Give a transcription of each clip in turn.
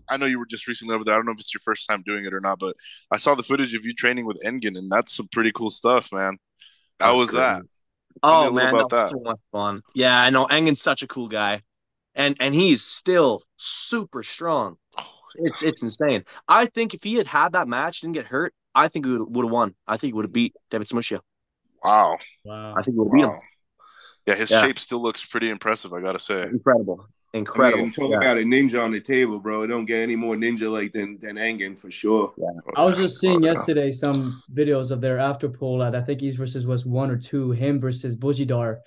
I know you were just recently over there. I don't know if it's your first time doing it or not, but I saw the footage of you training with Engen, and that's some pretty cool stuff, man. That How was was that? great. Tell me Oh a little man, that about was that. so much fun. Yeah, I know Engen's such a cool guy, and he's still super strong. It's insane. I think if he had that match, didn't get hurt, I think we would have won. I think he would have beat David Smushia. Wow, I Wow. think we would have beat him. wow. Yeah, his Yeah, shape still looks pretty impressive, I gotta say. incredible, I mean, incredible. talk Yeah, about a ninja on the table, bro. It don't get any more ninja like than Engen for sure. yeah. Oh I was yeah, just oh seeing yeah. yesterday some videos of their after poll at I think East versus West 1 or 2, him versus Bujidar,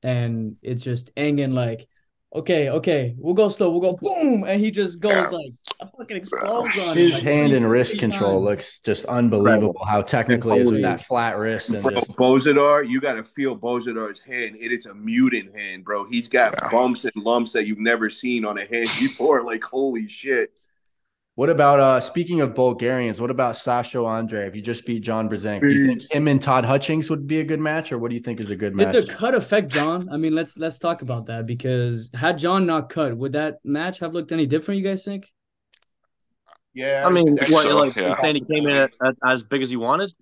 and it's just Engen like, okay, we'll go slow, we'll go boom, and he just Yeah, goes like fucking yeah. explodes on him His like hand and wrist 3 control times. looks just Incredible. unbelievable. How technically he is with Holy. that flat wrist and Bro, just Bozidar, you got to feel Bozidar's hand. It's a mutant hand, bro. He's got Yeah. bumps and lumps that you've never seen on a hand before. Like, holy shit. What about speaking of Bulgarians, what about Sasho Andreev? You just beat John Brzenk. Do you think Beast. him and Todd Hutchings would be a good match, or what do you think is a good Did match? the cut affect John? I mean, let's talk about that because had John not cut, would that match have looked any different, you guys think? I Yeah, mean, that's Think what so, like a you're yeah. saying he came in possibility. as big as he wanted?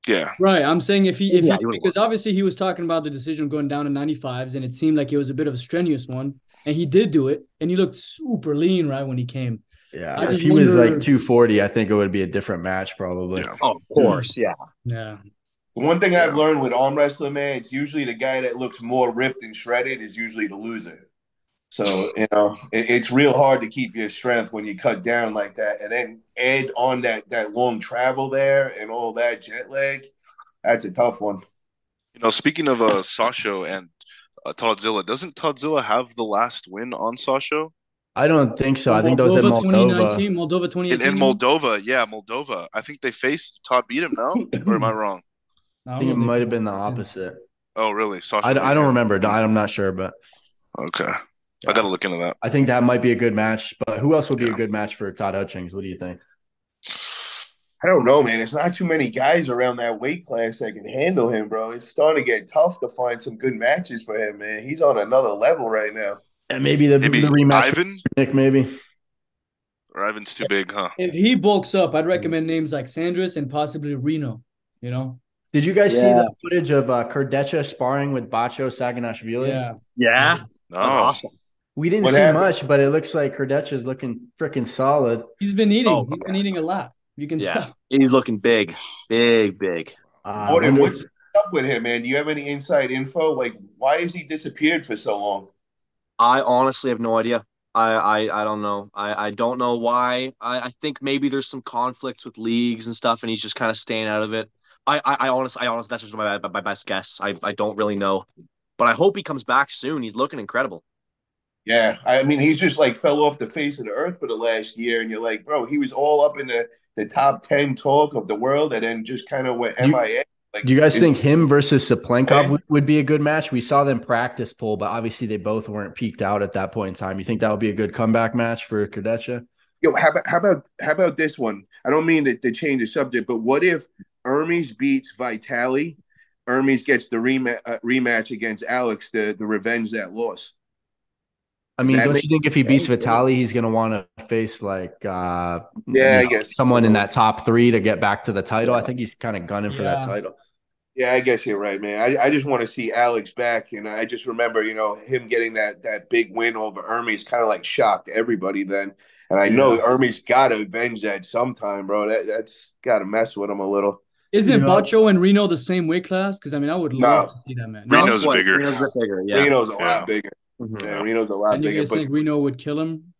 Yeah. Right. I'm saying if Yeah, he he would have won. because obviously he was talking about the decision going down to 95s and it seemed like it was a bit of a strenuous one. And he did do it, and he looked super lean right when he came. Yeah, I if just he was like wonder. 240, I think it would be a different match probably. Yeah. Oh, of course, yeah. Yeah. The one thing I've Yeah. learned with arm wrestling, man, it's usually the guy that looks more ripped and shredded is usually the loser. So, it's real hard to keep your strength when you cut down like that. And then add on that long travel there and all that jet lag. That's a tough one. Speaking of Sasho and Toddzilla, doesn't Toddzilla have the last win on Sasho? I don't think so. I think that was in Moldova Moldova. 2019, Moldova In 2018. Moldova, yeah, Moldova. I think they faced Todd beat him, no? Or am I wrong? I I don't think know it if they might beat have been the him. opposite. Oh, really? I, Sasha I beat don't him. remember. I'm not sure, but Okay. I yeah. gotta look into that. I think that might be a good match. But who else would be a Yeah. good match for Todd Hutchings? What do you think? I don't know, man. It's not too many guys around that weight class that can handle him, bro. It's starting to get tough to find some good matches for him, man. He's on another level right now. And maybe the Maybe rematch for Ivan? Nick, maybe. Or Ivan's too big, huh? If he bulks up, I'd recommend names like Sandris and possibly Reno, you know? Did you guys see Yeah, the footage of Kurdecha sparring with Bacho Saganashvili? Yeah. yeah. That's No. awesome. We didn't What see happened? much, but it looks like Kurdecha is looking freaking solid. He's been eating. Oh, He's been eating a lot. You can yeah. tell. He's looking big, big, big. I Auden, wonder what's up with him, man? Do you have any inside info? Like, why has he disappeared for so long? I honestly have no idea. I don't know. I don't know why. I think maybe there's some conflicts with leagues and stuff, and he's just kind of staying out of it. I honestly, that's just my best guess. I don't really know, but I hope he comes back soon. He's looking incredible. Yeah, I mean, he's just like fell off the face of the earth for the last year, and you're like, bro, he was all up in the top 10 talk of the world, and then just kind of went do you, MIA. do Like, you guys is think him versus Saplenkov he would be a good match? We saw them practice pool, but obviously they both weren't peaked out at that point in time. You think that would be a good comeback match for Kurdecha? Yo, how about this one? I don't mean to change the subject, but what if Hermes beats Vitali? Hermes gets the rematch against Alex to revenge that loss. I Does mean, that don't make you think if he beats sense? Vitaly, he's going to want to face like Yeah, I guess. someone in that top three to get back to the title? I think he's kind of gunning for that Yeah. title. Yeah, I guess you're right, man. I just want to see Alex back, and I just remember, him getting that big win over Hermes kind of like shocked everybody then. And I know Yeah. Hermes got to avenge that sometime, bro. That's got to mess with him a little. Isn't You know, Bacho and Reno the same weight class? Because I mean, I would love No, to see that man. No? Reno's Quite. bigger. Reno's a bit bigger. Yeah. Reno's a Yeah. lot bigger. Mhm. Yeah, Yeah. Reno's a lot And you bigger, guys but think Reno would kill him?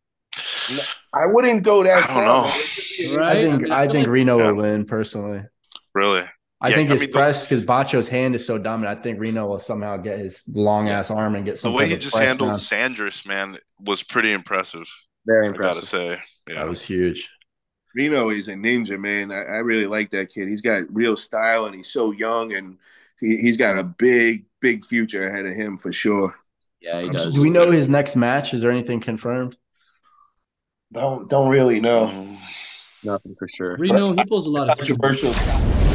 I wouldn't go that I don't far, know. man. It could be an I Right? I think mean, I I feel think like Reno Yeah. will win personally. Really? I Yeah. think I his mean, press because Bacho's hand is so dominant. I think Reno will somehow get his long ass arm and get the some way type he of just press handled down. Sandris, man, was pretty impressive. Very I gotta impressive. say. That Yeah. was huge. Reno is a ninja, man. I really like that kid. He's got real style, and he's so young, and he's got a big future ahead of him for sure. Yeah, he Do does. we Absolutely. know his next match? Is there anything confirmed? Don't really know. Mm. Nothing for sure. Reno, he pulls a lot of tension. Controversial.